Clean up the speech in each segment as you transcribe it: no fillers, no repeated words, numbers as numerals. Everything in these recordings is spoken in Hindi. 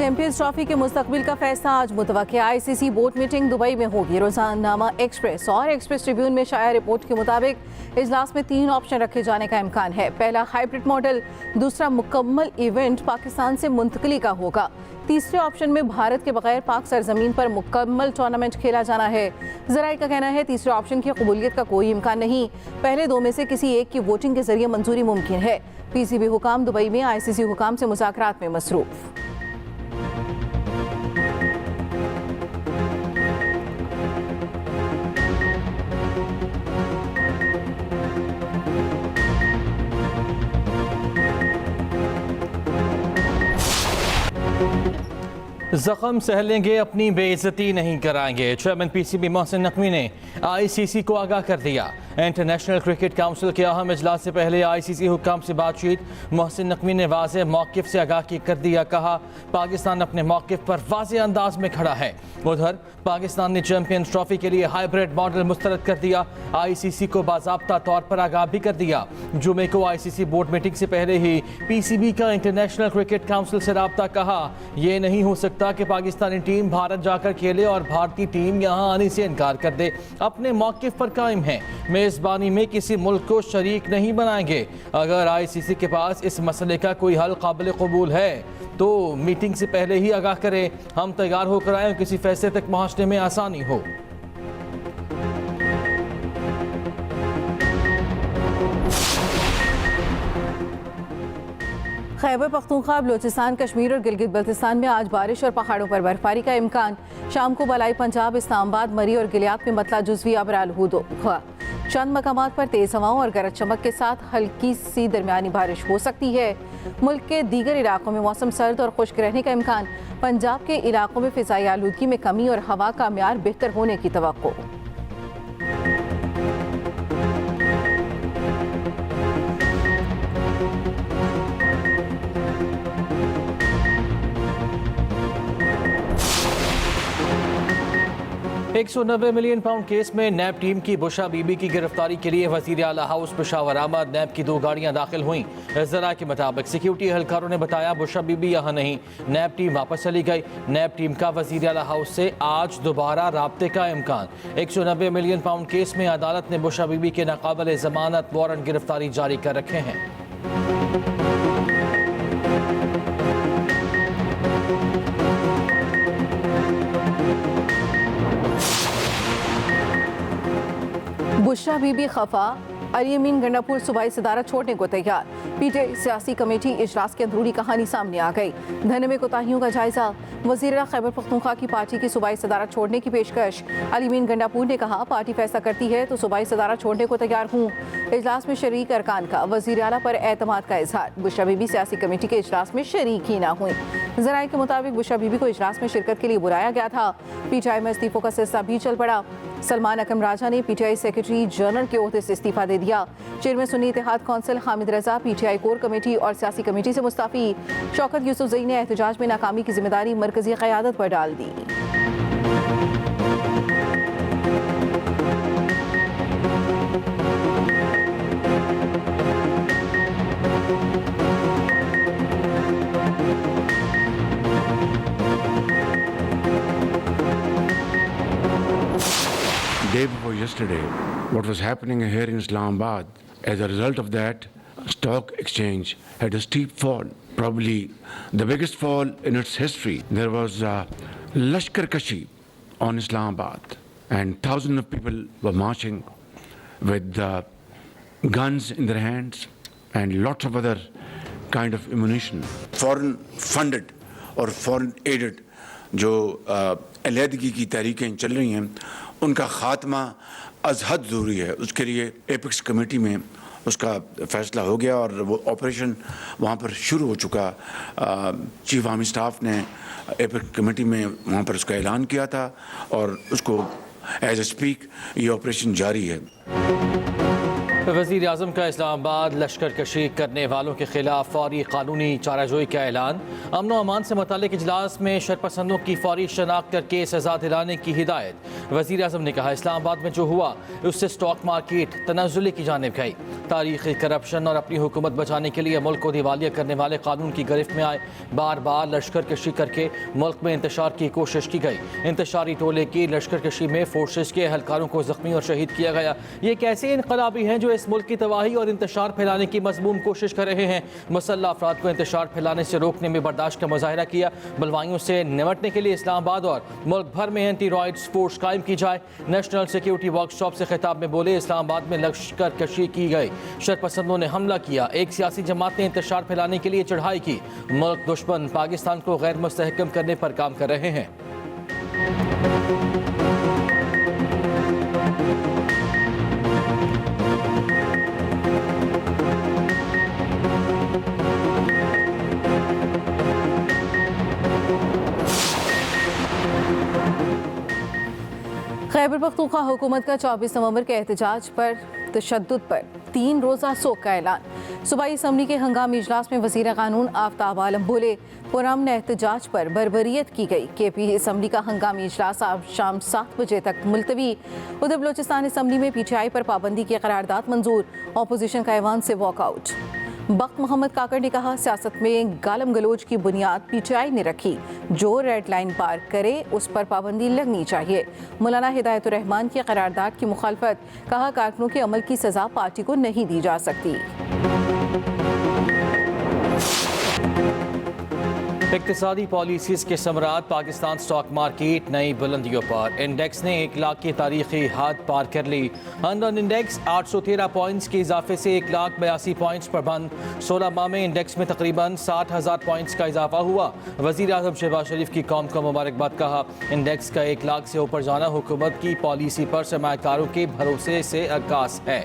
चैंपियंस ट्रॉफी के मुस्तकबिल का फैसला आज मुतवक्किल आईसीसी बोर्ड मीटिंग दुबई में होगी। रोजानामा एक्सप्रेस और एक्सप्रेस ट्रिब्यून में शाया रिपोर्ट के मुताबिक इजलास में 3 ऑप्शन रखे जाने का इम्कान है। पहला हाइब्रिड मॉडल, दूसरा मुकम्मल इवेंट पाकिस्तान से मुंतकली का होगा, तीसरे ऑप्शन में भारत के बगैर पाक सरजमीन पर मुकम्मल टूर्नामेंट खेला जाना है। ज़राए का कहना है तीसरे ऑप्शन की कबूलियत का कोई इम्कान नहीं, पहले 2 में से किसी एक की वोटिंग के जरिए मंजूरी मुमकिन है। पीसीबी हुकाम दुबई में आईसीसी हुकाम से मुज़ाकरात में मसरूफ। जख्म सह लेंगे, अपनी बेइज्जती नहीं कराएंगे। चेयरमैन पीसीबी मोहसिन नकवी ने आईसीसी को आगाह कर दिया। इंटरनेशनल क्रिकेट काउंसिल के अहम इजलास से पहले आईसीसी हुक्काम से बातचीत। मोहसिन नकवी ने वाज़ेह मौक़िफ़ से आगाह कर दिया, कहा पाकिस्तान अपने मौक़िफ़ पर वाज़ेह अंदाज में खड़ा है। उधर पाकिस्तान ने चैंपियंस ट्रॉफी के लिए हाइब्रिड मॉडल मुस्तरद कर दिया। आईसीसी को बाज़ाब्ता तौर पर आगाह भी कर दिया। जुमे को आईसीसी बोर्ड मीटिंग से पहले ही पीसीबी का इंटरनेशनल क्रिकेट काउंसिल से राब्ता, कहा यह नहीं हो सकता कि पाकिस्तानी टीम भारत जाकर खेले और भारतीय टीम यहां आने से इनकार कर दे। अपने मौक़िफ़ पर कायम है, मेज़बानी में किसी मुल्क को शरीक नहीं बनाएंगे। अगर आईसीसी के पास इस मसले का कोई हल काबिल कबूल है तो मीटिंग से पहले ही आगाह करें, हम तैयार होकर आए, किसी फैसले तक पहुंचने में आसानी हो। खैबर पख्तूनख्वा, बलूचिस्तान, कश्मीर और गिलगित बल्तिस्तान में आज बारिश और पहाड़ों पर बर्फबारी का इम्कान। शाम को बलाई पंजाब, इस्लामाबाद, मरी और गिलियात में मतला जुज़वी अबरालूद हुआ। चंद मकामात पर तेज हवाओं और गरज चमक के साथ हल्की सी दरमियानी बारिश हो सकती है। मुल्क के दीगर इलाकों में मौसम सर्द और खुश्क रहने का इम्कान। पंजाब के इलाकों में फ़िज़ाई आलूदगी में कमी और हवा का म्यार बेहतर होने की तवक्को। £190 मिलियन केस में नैब टीम की बुशा बीबी की गिरफ्तारी के लिए वज़ीर आला हाउस पेशावर आमद। नैब की 2 गाड़ियां दाखिल हुई। ज़रा के मुताबिक सिक्योरिटी एहलकारों ने बताया बुशा बीबी यहाँ नहीं, नैब टीम वापस चली गई। नैब टीम का वज़ीर आला हाउस से आज दोबारा राब्ते का इम्कान। £190 मिलियन केस में अदालत ने बुशा बीबी के नाकाबिल ज़मानत वारंट गिरफ्तारी जारी कर रखे हैं। बुशरा बीबी खफा, अली अमीन गंडापुर सूबाई सदारत छोड़ने को तैयार। पीटीआई सियासी कमेटी इजलास की अंदरूनी कहानी सामने आ गई। धरने में कोताहियों का जायजा। वज़ीर खैबर पख्तूनख्वा की पार्टी की सूबाई सदारत छोड़ने की पेशकश। अली अमीन गंडापुर ने कहा पार्टी फैसला करती है तो सूबाई सदारत छोड़ने को तैयार हूँ। इजलास में शरीक अरकान का वज़ीर आला पर एतमाद का इजहार। बुशरा बीबी सियासी कमेटी के इजलास में शरीक ही ना हुई। ज़राए के मुताबिक बुशरा बीबी को इजलास में शिरकत के लिए बुलाया गया था। पीटीआई में इस्तीफों का सिलसिला भी चल पड़ा। सलमान अकरम राजा ने पीटीआई सेक्रेटरी जनरल के ओहदे से इस्तीफा दे दिया। चेयरमैन सुन्नी इत्तेहाद कौंसिल हामिद रजा पीटीआई कोर कमेटी और सियासी कमेटी से मुस्ताफी। शौकत यूसुफजई ने एहतजाज में नाकामी की जिम्मेदारी मरकजी क़यादत पर डाल दी। Day before yesterday, what was happening here in Islamabad, as a result of that, stock exchange had a steep fall, probably the biggest fall in its history. There was Lashkar Kashi on Islamabad, and thousands of people were marching with guns in their hands and lots of other kind of ammunition. Foreign funded or foreign aided जो अलहदगी की तहरीकें चल रही हैं उनका ख़ात्मा अज़ हद ज़रूरी है। उसके लिए एपेक्स कमेटी में उसका फ़ैसला हो गया और वो ऑपरेशन वहाँ पर शुरू हो चुका। चीफ आर्मी स्टाफ ने एपेक्स कमेटी में वहाँ पर उसका ऐलान किया था और उसको एज ए स्पीक ये ऑपरेशन जारी है। वज़ीर आज़म का इस्लामाबाद लश्कर कशी करने वालों के खिलाफ फौरी कानूनी चाराजोई का ऐलान। अमन व अमान से मुतालिक इजलास में शरपसंदों की फौरी शनाख्त करके सजा दिलाने की हिदायत। वज़ीर आज़म ने कहा इस्लामाबाद में जो हुआ उससे स्टॉक मार्केट तनाजुली की जानिब गई। तारीखी करप्शन और अपनी हुकूमत बचाने के लिए मुल्क को दिवालिया करने वाले कानून की गिरफ्त में आए। बार बार लश्कर कशी करके मुल्क में इंतशार की कोशिश की गई। इंतशारी टोले की लश्कर कशी में फोर्सेस के एहलकारों को जख्मी और शहीद किया गया। ये कैसे इनकलाबी हैं जो इस मुल्क की तबाही और इंतशार फैलाने की मजमूम कोशिश कर रहे हैं। मुसल्लह अफराद को इंतशार फैलाने से रोकने में बर्दाश्त का मुजाहरा किया। बलवाइयों से निमटने के लिए इस्लामाबाद और मुल्क भर में एंटी रॉयट्स फोर्स कायम की जाए। नेशनल सिक्योरिटी वर्कशॉप से खिताब में बोले इस्लामाबाद में लश्कर कशी की गई, शरपसंदों ने हमला किया, एक सियासी जमात ने इंतशार फैलाने के लिए चढ़ाई की। मुल्क दुश्मन पाकिस्तान को गैर मुस्तहकम करने पर काम कर रहे हैं। खैबर पख्तूनख्वा हुकूमत का 24 नवंबर के एहतजाज पर तशद्दुद पर 3 रोज़ा सोग का ऐलान। सूबाई असम्बली के हंगामी इजलास में वज़ीर कानून आफ्ताब आलम बोले पुरअमन एहतजाज पर बर्बरियत की गई। KP असम्बली का हंगामी इजलास आज शाम 7 बजे तक मुलतवी। उधर बलोचिस्तान असम्बली में PTI पर पाबंदी की करारदाद मंजूर। अपोजिशन का ऐवान से वॉकआउट। बख्त मोहम्मद काकड़ ने कहा सियासत में गालम गलोच की बुनियाद PTI ने रखी। जो रेड लाइन पार करे उस पर पाबंदी लगनी चाहिए। मौलाना हिदायतुर रहमान की करारदाद की मुखालफत। कहा कारकुनों के अमल की सजा पार्टी को नहीं दी जा सकती। इक्तिसादी पॉलिसीज के समरात पाकिस्तान स्टॉक मार्केट नई बुलंदियों पर। इंडेक्स ने 1 लाख की तारीखी हद पार कर ली। लंदन इंडेक्स 813 पॉइंट्स के इजाफे से 1,82 पॉइंट्स पर बंद। 16 माह में इंडेक्स में तकरीबन 60,000 पॉइंट्स का इजाफा हुआ। वज़ीर आज़म शहबाज शरीफ की कौम को मुबारकबाद। कहा इंडेक्स का 1 लाख से ऊपर जाना हुकूमत की पॉलिसी पर सरमायाकारों के भरोसे से अक्कास है।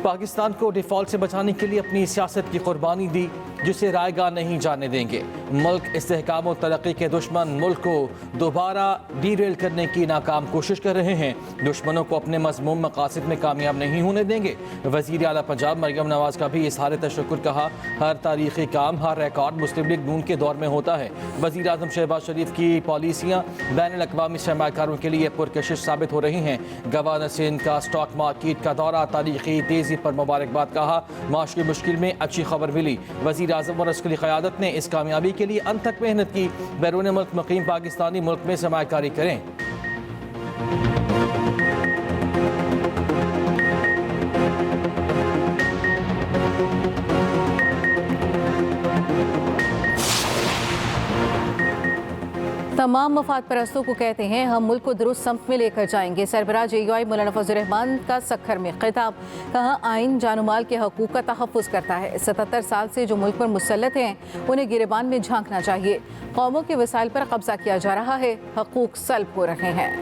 पाकिस्तान को डिफॉल्ट से बचाने के लिए अपनी सियासत की कुर्बानी दी जिसे रायगा नहीं जाने देंगे। मुल्क इस्तेहकाम और तरक्की के दुश्मन मुल्क को दोबारा डीरेल करने की नाकाम कोशिश कर रहे हैं। दुश्मनों को अपने मज़मूम मकासद में कामयाब नहीं होने देंगे। वज़ीर आला पंजाब मरियम नवाज का भी इज़हार तशक्कुर। कहा हर तारीखी काम हर रिकॉर्ड मुस्लिम लीग नून के दौर में होता है। वज़ीर आज़म शहबाज शरीफ की पॉलिसियाँ बैनुल अक़वामी सरमायाकारों के लिए पुरकशिश साबित हो रही हैं। गवर्नर सिंध का स्टॉक मार्केट का दौरा तारीखी तेज़ी पर मुबारकबाद। कहा माश की मुश्किल में अच्छी खबर मिली। वज़ीर आज़म और उसकी क़यादत ने इस कामयाबी के लिए अंत तक मेहनत की। बैरून मुल्क मुक़ीम पाकिस्तानी मुल्क में सरमायाकारी करें। तमाम मफाद परस्तों को कहते हैं हम मुल्क को दुरुस्त समत में लेकर जाएंगे। सरबराह JUI मौलाना फजल रहमान का सक्खर में खिताब। कहा आइन जानमाल के हकूक़ का तहफ़्फ़ुज़ करता है। 77 साल से जो मुल्क पर मुसल्लत हैं उन्हें गिरबान में झांकना चाहिए। कौमों के वसाइल पर कब्जा किया जा रहा है, हकूक़ सल्ब हो रहे हैं।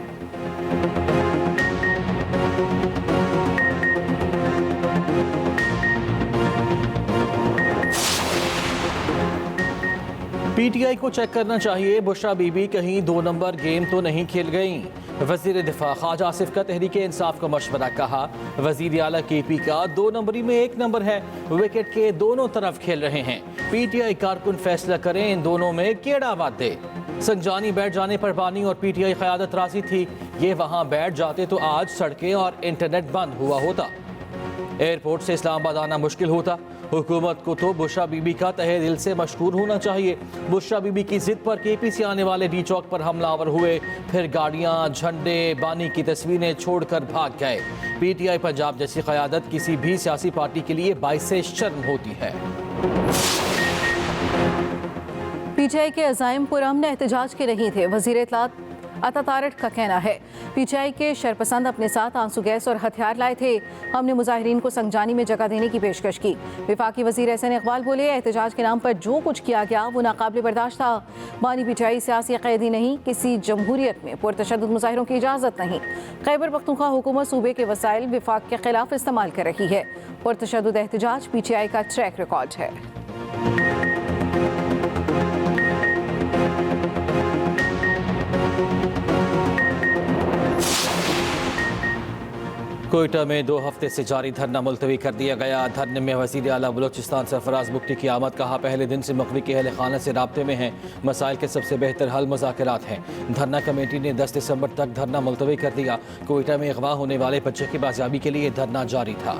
PTI को चेक करना चाहिए बुशरा बीबी कहीं 2 नंबर गेम तो नहीं खेल गई। वज़ीर दिफा ख्वाजा आसिफ का तहरीक इंसाफ का मशवरा। कहा वज़ीर आला KP का 2 नंबरी में 1 नंबर है। विकेट के दोनों तरफ खेल रहे हैं। PTI कारकुन फैसला करें इन दोनों में केड़ा बात दे। संजानी बैठ जाने पर बानी और PTI क़यादत राजी थी। ये वहाँ बैठ जाते तो आज सड़कें और इंटरनेट बंद हुआ होता। एयरपोर्ट से इस्लामाबाद आना मुश्किल होता। हुकूमत को तो बुशरा बीबी का तहे दिल से मशकूर होना चाहिए। बुशरा बीबी की जिद पर KP से आने वाले D चौक पर हमलावर हुए। फिर गाड़ियां, झंडे, बानी की तस्वीरें छोड़कर भाग गए। PTI पंजाब जैसी क़यादत किसी भी सियासी पार्टी के लिए बाइसे शर्म होती है। PTI के अज़ाइम पुरअमन एहतजाज के नहीं थे। वज़ीर इत्तलात अता तारठ का कहना है PTI के शरपसंद अपने साथ आंसू गैस और हथियार लाए थे। हमने मुजाहिरीन को संगजानी में जगह देने की पेशकश की। वफाकी वज़ीर एहसन इकबाल बोले एहतजाज के नाम पर जो कुछ किया गया वो नाकाबिल बर्दाश्त था। बानी PTI सियासी कैदी नहीं, किसी जमहूरियत में पुरतशद्दुद मुजाहिरों की इजाज़त नहीं। खैबर पख्तूनख्वा हुकूमत सूबे के वसाइल विफाक के खिलाफ इस्तेमाल कर रही है। पुरतशद्दुद एहतजाज PTI का ट्रैक रिकॉर्ड है। कोयटा में 2 हफ्ते से जारी धरना मुलतवी कर दिया गया। धरने में वज़ीर आला बलूचिस्तान सरफराज बुगटी की आमद। कहा, पहले दिन से मग़रिबी के अहल खाना से राब्ते में हैं। मसाइल के सबसे बेहतर हल मुज़ाकरात हैं। धरना कमेटी ने 10 दिसंबर तक धरना मुलतवी कर दिया। कोयटा में अगवा होने वाले बच्चे की बाजियाबी के लिए धरना जारी था।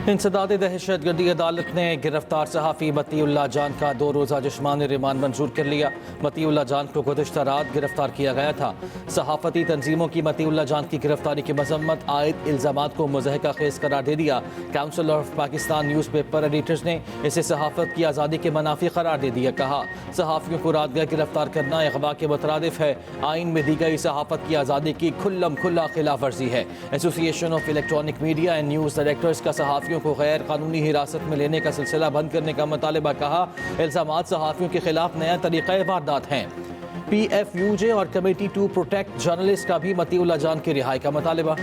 इंसदाद दहशतगर्दी अदालत ने गिरफ्तार सहाफ़ी मतीउल्लाह जान का 2 रोज़ा जिस्मानी रिमांड मंजूर कर लिया। मतीउल्लाह जान को गुज़िश्ता रात गिरफ्तार किया गया था। सहाफ़ती तंजीमों की मतीउल्लाह जान की गिरफ्तारी की मजम्मत आयद इल्ज़ामात को मुज़हका खेज़ करार दे दिया। Council of Pakistan news paper editors ने इसे सहाफ़त की आज़ादी के मनाफी करार दे दिया। कहा, सहाफ़ियों को रात गह गिरफ्तार करना अगवा के मुतरादिफ है। आइन में दी गई सहाफ़त की आज़ादी की खुल्लम खुल्ला खिलाफ वर्जी है। Association of electronic media and news directors का सहाफ़ियों को गैर कानूनी हिरासत में लेने का सिलसिला बंद करने का मुतालबा। कहा, इल्ज़ामात सहाफ़ियों के खिलाफ नया तरीक़ा वारदात हैं। PFUJ और कमेटी टू प्रोटेक्ट जर्नलिस्ट का भी मतीउल्लाह जान की रिहाई का मुतालबा।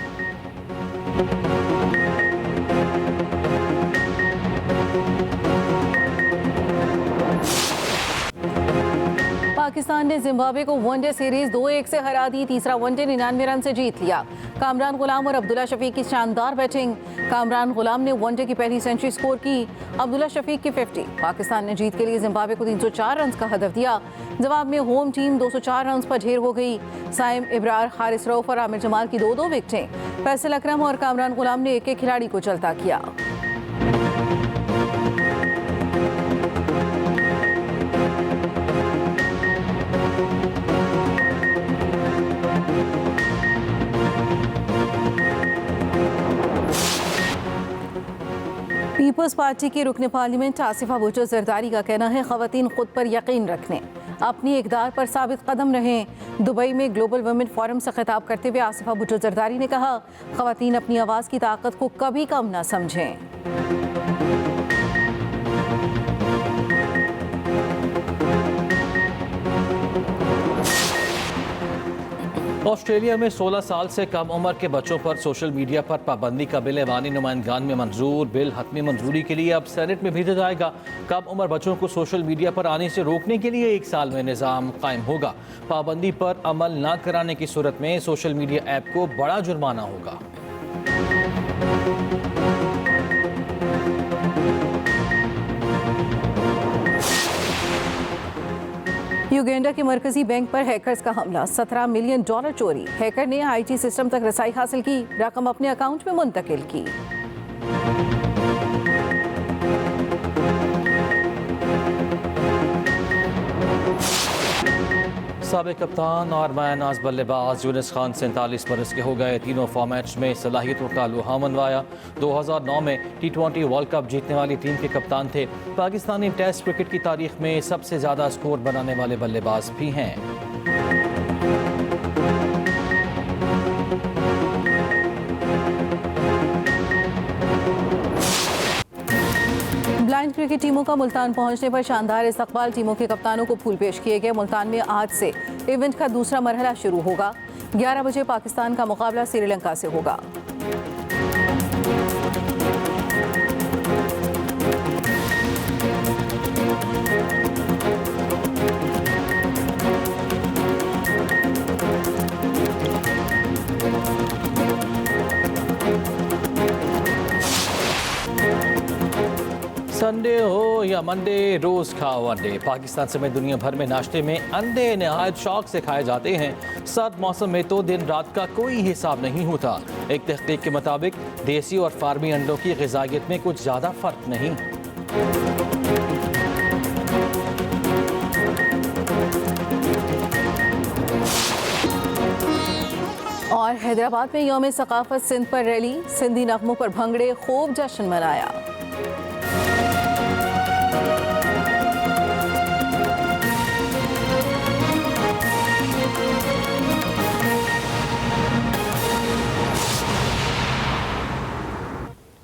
पाकिस्तान ने जिम्बाब्वे को वनडे सीरीज 2-1 से हरा दी। तीसरा वनडे 99 रन से जीत लिया। कामरान गुलाम और अब्दुल्ला शफीक की शानदार बैटिंग। कामरान गुलाम ने वनडे की पहली सेंचुरी स्कोर की, अब्दुल्ला शफीक की 50। पाकिस्तान ने जीत के लिए जिम्बाब्वे को 304 रन का हदफ दिया। जवाब में होम टीम 204 रन पर ढेर हो गई। साइम इब्रार, हारिस रऊफ और आमिर जमाल की 2-2 विकेटें। फैसल अकरम और कामरान गुलाम ने एक-एक खिलाड़ी को चलता किया। पीपल्स पार्टी की रुकन पार्लियामेंट आसिफा भुट्टो जरदारी का कहना है, ख़वातीन खुद पर यकीन रखने, अपनी इक़दार पर साबित कदम रहें। दुबई में ग्लोबल वुमेन फोरम से खिताब करते हुए आसिफा भुट्टो जरदारी ने कहा, ख़वातीन अपनी आवाज़ की ताकत को कभी कम ना समझें। ऑस्ट्रेलिया में 16 साल से कम उम्र के बच्चों पर सोशल मीडिया पर पाबंदी का बिल ऐवानी नुमाइंदगान में मंजूर। बिल हतमी मंजूरी के लिए अब सेनेट में भेजा जाएगा। कम उम्र बच्चों को सोशल मीडिया पर आने से रोकने के लिए 1 साल में निज़ाम कायम होगा। पाबंदी पर अमल न कराने की सूरत में सोशल मीडिया ऐप को बड़ा जुर्माना होगा। युगांडा के मरकजी बैंक पर हैकर्स का हमला, $17 मिलियन चोरी। हैकर ने IT सिस्टम तक रसाई हासिल की, रकम अपने अकाउंट में मुंतकिल की। साबिक कप्तान और मायनाज बल्लेबाज यूनिस खान 47 बरस के हो गए। तीनों फॉर्मेट्स में सलाहियतों का लोहा मनवाया। 2009 में T20 वर्ल्ड कप जीतने वाली टीम के कप्तान थे। पाकिस्तानी टेस्ट क्रिकेट की तारीख में सबसे ज़्यादा स्कोर बनाने वाले बल्लेबाज भी हैं। ब्लाइंड क्रिकेट टीमों का मुल्तान पहुंचने पर शानदार इस्तकबाल। टीमों के कप्तानों को फूल पेश किए गए। मुल्तान में आज से इवेंट का दूसरा मरहला शुरू होगा। 11 बजे पाकिस्तान का मुकाबला श्रीलंका से होगा। संडे हो या मंडे, रोज खाओ अंडे। पाकिस्तान समेत दुनिया भर में नाश्ते में अंडे नहायत शौक से खाए जाते हैं। सर्द मौसम में तो दिन रात का कोई हिसाब नहीं होता। एक तहकीक के मुताबिक देसी और फार्मी अंडों की ग़िज़ाइयत में कुछ ज़्यादा फ़र्क नहीं। और हैदराबाद में यौम सकाफत सिंध पर रैली, सिंधी नगमों पर भंगड़े, खूब जश्न मनाया।